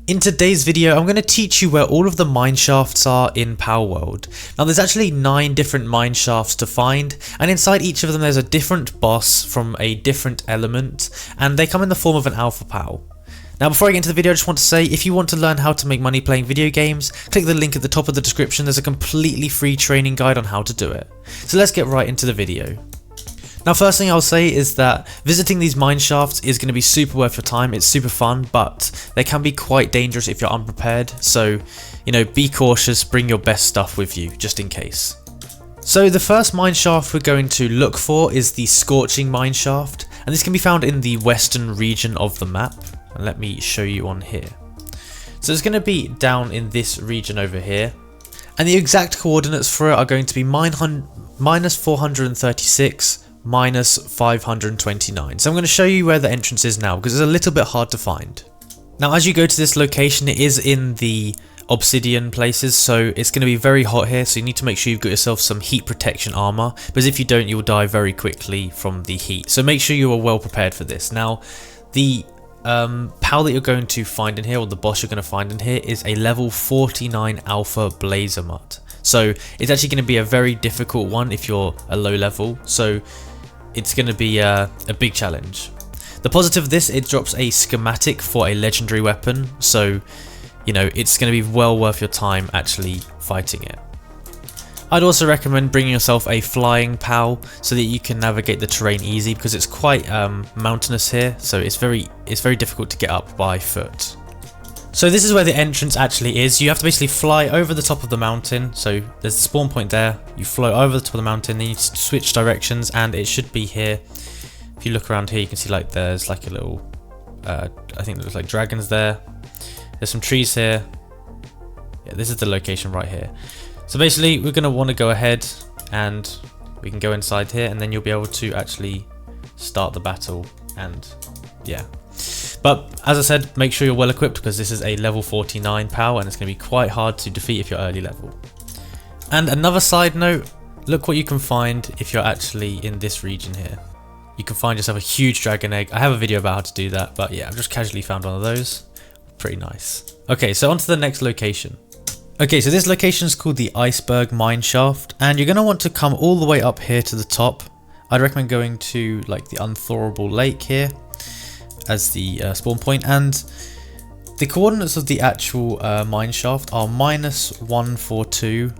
In today's video, I'm going to teach you where all of the mineshafts are in Palworld. Now there's actually 9 different mineshafts to find, and inside each of them there's a different boss from a different element, and they come in the form of an alpha pal. Now before I get into the video, I just want to say, if you want to learn how to make money playing video games, click the link at the top of the description. There's a completely free training guide on how to do it. So let's get right into the video. Now first thing I'll say is that visiting these mineshafts is going to be super worth your time. It's super fun, but they can be quite dangerous if you're unprepared, so be cautious, bring your best stuff with you just in case. So the first mineshaft we're going to look for is the Scorching Mineshaft, and this can be found in the western region of the map, and let me show you on here. So it's going to be down in this region over here, and the exact coordinates for it are going to be minus 436 minus 529. So I'm going to show you where the entrance is now because it's a little bit hard to find. Now as you go to this location, it is in the obsidian places, so it's going to be very hot here, so you need to make sure you've got yourself some heat protection armor, because if you don't, you'll die very quickly from the heat. So make sure you are well prepared for this. Now the pal that you're going to find in here, or the boss you're going to find in here, is a level 49 alpha blazer mutt. So it's actually going to be a very difficult one if you're a low level, so it's going to be a big challenge. The positive of this, it drops a schematic for a legendary weapon, so it's going to be well worth your time actually fighting it. I'd also recommend bringing yourself a flying pal so that you can navigate the terrain easy, because it's quite mountainous here, so it's very difficult to get up by foot. So this is where the entrance actually is. You have to basically fly over the top of the mountain. So there's the spawn point there. You fly over the top of the mountain, then you switch directions, and it should be here. If you look around here, you can see there's a little, I think it looks like dragons there. There's some trees here. Yeah, this is the location right here. So basically, we're going to want to go ahead and we can go inside here, and then you'll be able to actually start the battle. And yeah. But as I said, make sure you're well equipped, because this is a level 49 pal and it's going to be quite hard to defeat if you're early level. And another side note, look what you can find if you're actually in this region here. You can find yourself a huge dragon egg. I have a video about how to do that, but yeah, I've just casually found one of those. Pretty nice. Okay, so on to the next location. Okay, so this location is called the Iceberg Mineshaft, and you're going to want to come all the way up here to the top. I'd recommend going to the Unthorable Lake here as the spawn point, and the coordinates of the actual mineshaft are minus 142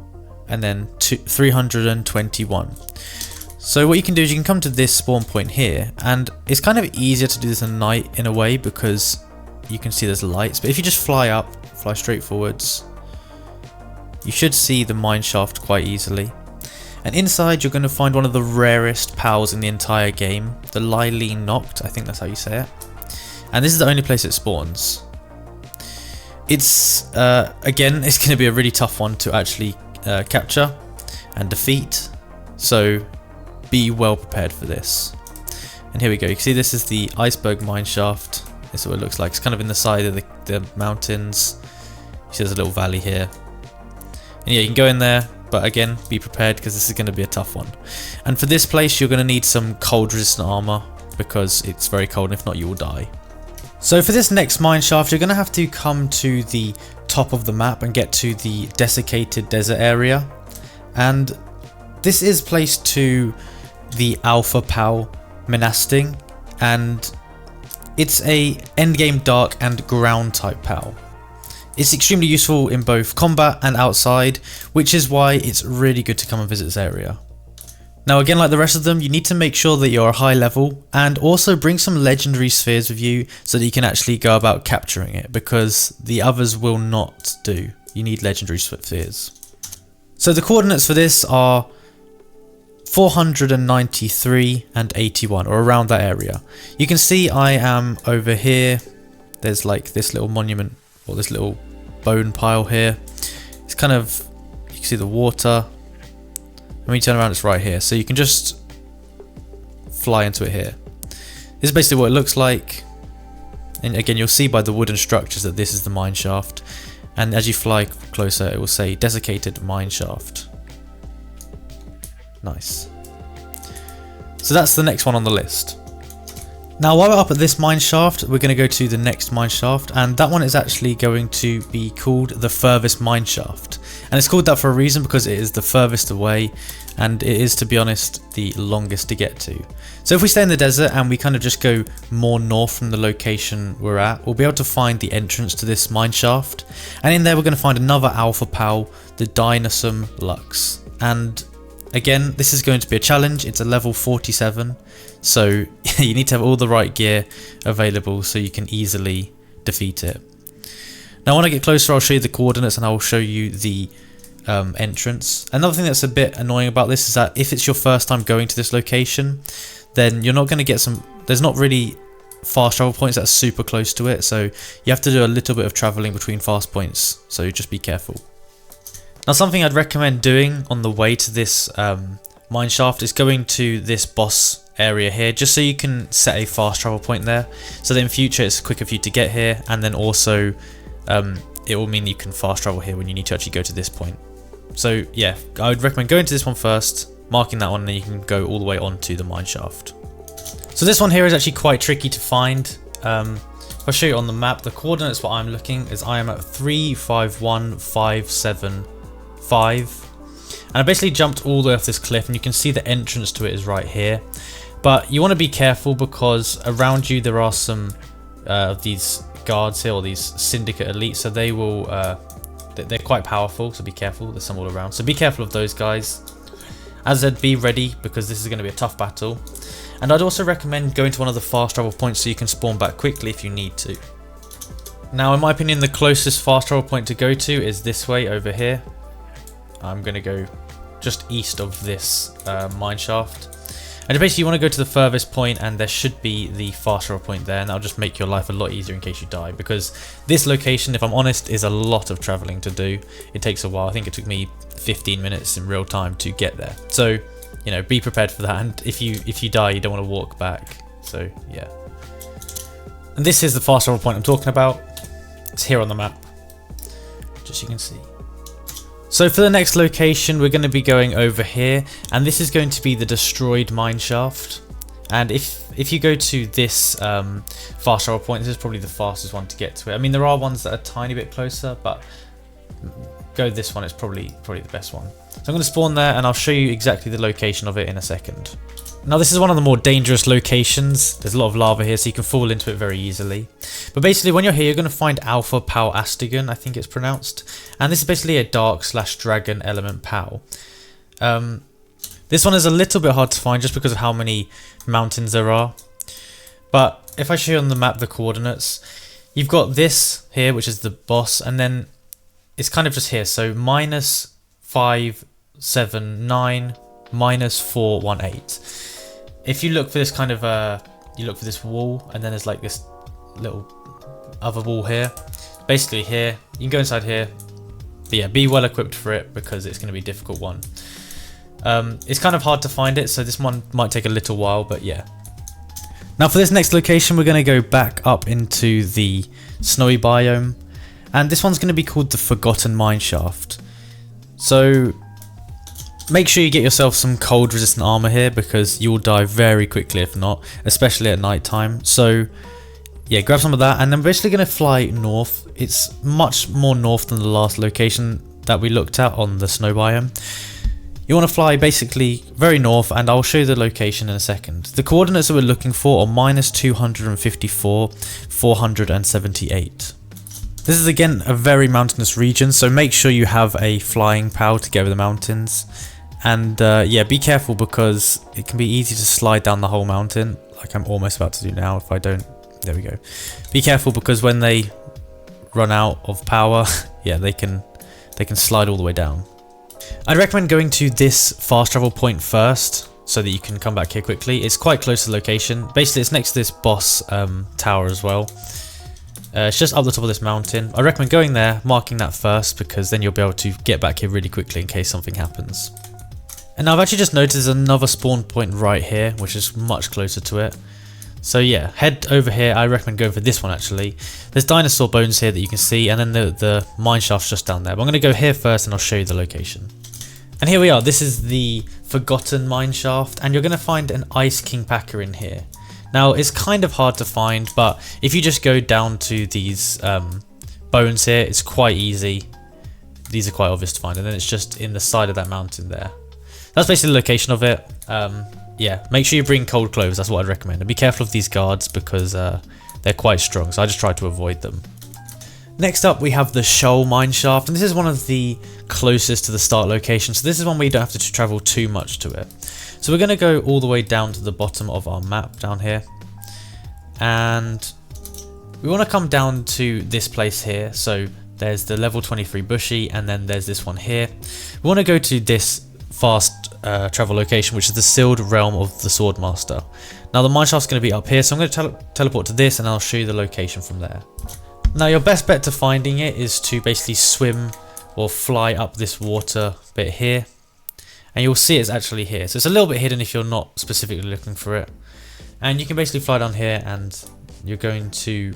and then 321. So what you can do is you can come to this spawn point here, and it's kind of easier to do this at night in a way because you can see there's lights, but if you just fly straight forwards, you should see the mineshaft quite easily. And inside you're going to find one of the rarest pals in the entire game, the Lily Noct, I think that's how you say it. And this is the only place it spawns. It's, again, it's going to be a really tough one to actually capture and defeat, so be well prepared for this. And here we go, you can see this is the Iceberg Mineshaft. This is what it looks like. It's kind of in the side of the mountains. You see there's a little valley here. And yeah, you can go in there, but again, be prepared because this is going to be a tough one. And for this place, you're going to need some cold resistant armor because it's very cold, and if not, you will die. So for this next mineshaft, you're going to have to come to the top of the map and get to the desiccated desert area. And this is placed to the alpha pal Menasting, and it's a endgame dark and ground type pal. It's extremely useful in both combat and outside, which is why it's really good to come and visit this area. Now again, like the rest of them, you need to make sure that you're high level, and also bring some legendary spheres with you so that you can actually go about capturing it, because the others will not do. You need legendary spheres. So the coordinates for this are 493 and 81, or around that area. You can see I am over here. There's this little monument, or this little bone pile here. It's kind of, you can see the water. And when you turn around, it's right here. So you can just fly into it here. This is basically what it looks like. And again, you'll see by the wooden structures that this is the mineshaft. And as you fly closer, it will say Desiccated Mineshaft. Nice. So that's the next one on the list. Now while we're up at this mineshaft, we're going to go to the next mineshaft, and that one is actually going to be called the Furthest Mineshaft. And it's called that for a reason, because it is the furthest away, and it is, to be honest, the longest to get to. So if we stay in the desert and we kind of just go more north from the location we're at, we'll be able to find the entrance to this mineshaft. And in there we're going to find another alpha pal, the Dinosaur Lux. And again, this is going to be a challenge. It's a level 47, so you need to have all the right gear available so you can easily defeat it. Now when I get closer, I'll show you the coordinates and I'll show you the entrance. Another thing that's a bit annoying about this is that if it's your first time going to this location, then you're not going to get there's not really fast travel points that are super close to it, so you have to do a little bit of traveling between fast points, so just be careful. Now something I'd recommend doing on the way to this mineshaft is going to this boss area here, just so you can set a fast travel point there, so that in future it's quicker for you to get here, and then also it will mean you can fast travel here when you need to actually go to this point. So yeah, I would recommend going to this one first, marking that one, and then you can go all the way on to the mineshaft. So this one here is actually quite tricky to find. If I show you on the map, the coordinates what I'm looking is I am at 351575, and I basically jumped all the way off this cliff, and you can see the entrance to it is right here. But you want to be careful because around you there are some of these guards here, or these syndicate elites, so they will they're quite powerful, so be careful. There's some all around, so be careful of those guys. As I said, be ready because this is going to be a tough battle. And I'd also recommend going to one of the fast travel points so you can spawn back quickly if you need to. Now in my opinion, the closest fast travel point to go to is this way over here. I'm going to go just east of this mineshaft. And basically you want to go to the furthest point, and there should be the fast travel point there, and that'll just make your life a lot easier in case you die, because this location, if I'm honest, is a lot of traveling to do. It takes a while. I think it took me 15 minutes in real time to get there. So, you know, be prepared for that, and if you die, you don't want to walk back. So yeah. And this is the fast travel point I'm talking about. It's here on the map, just so you can see. So for the next location, we're going to be going over here, and this is going to be the Destroyed Mineshaft. And if you go to this fast travel point, this is probably the fastest one to get to it. I mean, there are ones that are a tiny bit closer, but go this one, it's probably the best one. So I'm going to spawn there, and I'll show you exactly the location of it in a second. Now this is one of the more dangerous locations. There's a lot of lava here, so you can fall into it very easily. But basically when you're here, you're going to find Alpha Pal Astigan, I think it's pronounced. And this is basically a dark/dragon element pal. This one is a little bit hard to find just because of how many mountains there are. But if I show you on the map the coordinates, you've got this here, which is the boss, and then it's kind of just here. So -579 -418. If you look for this kind of you look for this wall, and then there's like this little other wall here. Basically here, you can go inside here. But yeah, be well equipped for it because it's going to be a difficult one. It's kind of hard to find it, so this one might take a little while, but yeah. Now for this next location, we're going to go back up into the snowy biome, and this one's going to be called the Forgotten Mineshaft. So make sure you get yourself some cold resistant armor here, because you will die very quickly if not, especially at night time. So yeah, grab some of that, and I'm basically going to fly north. It's much more north than the last location that we looked at on the snow biome. You want to fly basically very north, and I'll show you the location in a second. The coordinates that we're looking for are -254, 478. This is again a very mountainous region, so make sure you have a flying POW to get over the mountains. And yeah, be careful because it can be easy to slide down the whole mountain, like I'm almost about to do now if I don't. There we go. Be careful because when they run out of power, yeah, they can slide all the way down. I'd recommend going to this fast travel point first so that you can come back here quickly. It's quite close to the location. Basically, it's next to this boss tower as well. It's just up the top of this mountain. I recommend going there, marking that first, because then you'll be able to get back here really quickly in case something happens. And now I've actually just noticed there's another spawn point right here, which is much closer to it. So yeah, head over here. I recommend going for this one actually. There's dinosaur bones here that you can see, and then the mine shaft's just down there. But I'm going to go here first and I'll show you the location. And here we are. This is the Forgotten Mineshaft, and you're going to find an Ice King Packer in here. Now it's kind of hard to find, but if you just go down to these bones here, it's quite easy. These are quite obvious to find, and then it's just in the side of that mountain there. That's basically the location of it. Yeah, make sure you bring cold clothes, that's what I'd recommend. And be careful of these guards because they're quite strong, so I just try to avoid them. Next up we have the Shoal Mineshaft, and this is one of the closest to the start location, so this is one where you don't have to travel too much to it. So we're going to go all the way down to the bottom of our map down here, and we want to come down to this place here. So there's the level 23 bushy, and then there's this one here. We want to go to this fast travel location, which is the sealed realm of the Swordmaster. Now the mineshaft's going to be up here, so I'm going to teleport to this and I'll show you the location from there. Now your best bet to finding it is to basically swim or fly up this water bit here, and you'll see it's actually here. So it's a little bit hidden if you're not specifically looking for it, and you can basically fly down here and you're going to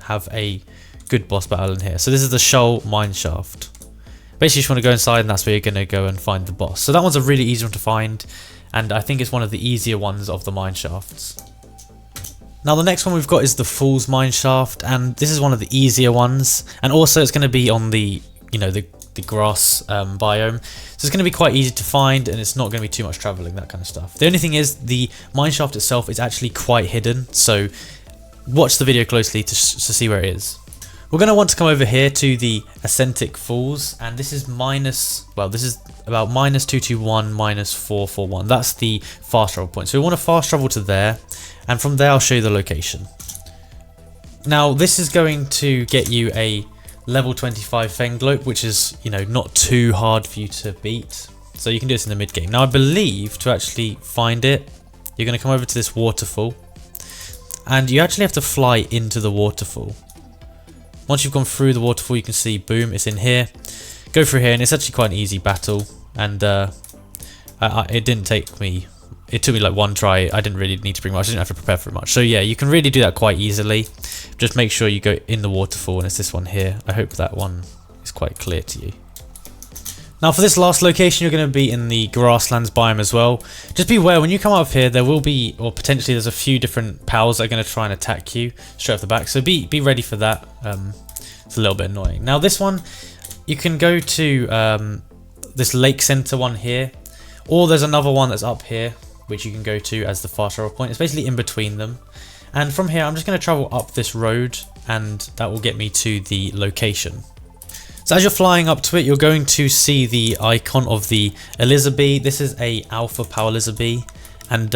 have a good boss battle in here. So this is the Shoal Mineshaft. Basically you just want to go inside, and that's where you're going to go and find the boss. So that one's a really easy one to find, and I think it's one of the easier ones of the mineshafts. Now the next one we've got is the Falls Mineshaft, and this is one of the easier ones, and also it's going to be on the, you know, the grass biome, so it's going to be quite easy to find, and it's not going to be too much traveling, that kind of stuff. The only thing is the mineshaft itself is actually quite hidden, so watch the video closely to see where it is. We're going to want to come over here to the Ascentic Falls, and this is this is about -221, -441. That's the fast travel point. So we want to fast travel to there, and from there I'll show you the location. Now this is going to get you a level 25 Fenglope, which is, you know, not too hard for you to beat. So you can do this in the mid game. Now I believe to actually find it, you're going to come over to this waterfall, and you actually have to fly into the waterfall. Once you've gone through the waterfall, you can see, boom, it's in here. Go through here, and it's actually quite an easy battle. And it didn't take me, it took me like one try. I didn't really need to bring much, I didn't have to prepare for much. So yeah, you can really do that quite easily. Just make sure you go in the waterfall, and it's this one here. I hope that one is quite clear to you. Now for this last location, you're going to be in the grasslands biome as well. Just be aware, when you come up here, there will be, or potentially there's a few different pals that are going to try and attack you straight off the back. So be ready for that. It's a little bit annoying. Now this one, you can go to this lake center one here, or there's another one that's up here, which you can go to as the fast travel point. It's basically in between them. And from here, I'm just going to travel up this road, and that will get me to the location. So as you're flying up to it, you're going to see the icon of the Elizabeth. This is a alpha power Elizabeth, and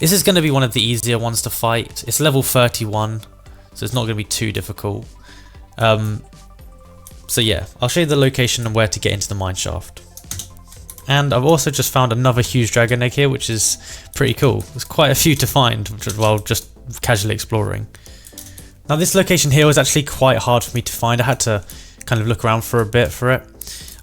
this is going to be one of the easier ones to fight. It's level 31, so it's not going to be too difficult. So yeah, I'll show you the location and where to get into the mineshaft. And I've also just found another huge dragon egg here, which is pretty cool. There's quite a few to find while just casually exploring. Now this location here was actually quite hard for me to find. I had to kind of look around for a bit for it.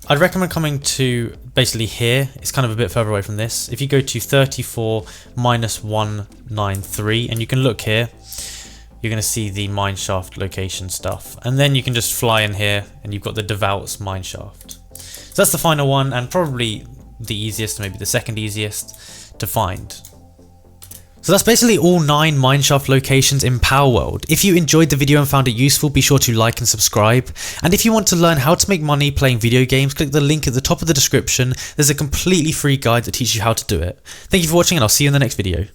I'd recommend coming to basically here. It's kind of a bit further away from this. If you go to 34 -193, and you can look here, you're going to see the mineshaft location stuff, and then you can just fly in here, and you've got the Devout Mineshaft. So that's the final one, and probably the easiest, maybe the second easiest to find. So that's basically all 9 mineshaft locations in Palworld. If you enjoyed the video and found it useful, be sure to like and subscribe. And if you want to learn how to make money playing video games, click the link at the top of the description. There's a completely free guide that teaches you how to do it. Thank you for watching, and I'll see you in the next video.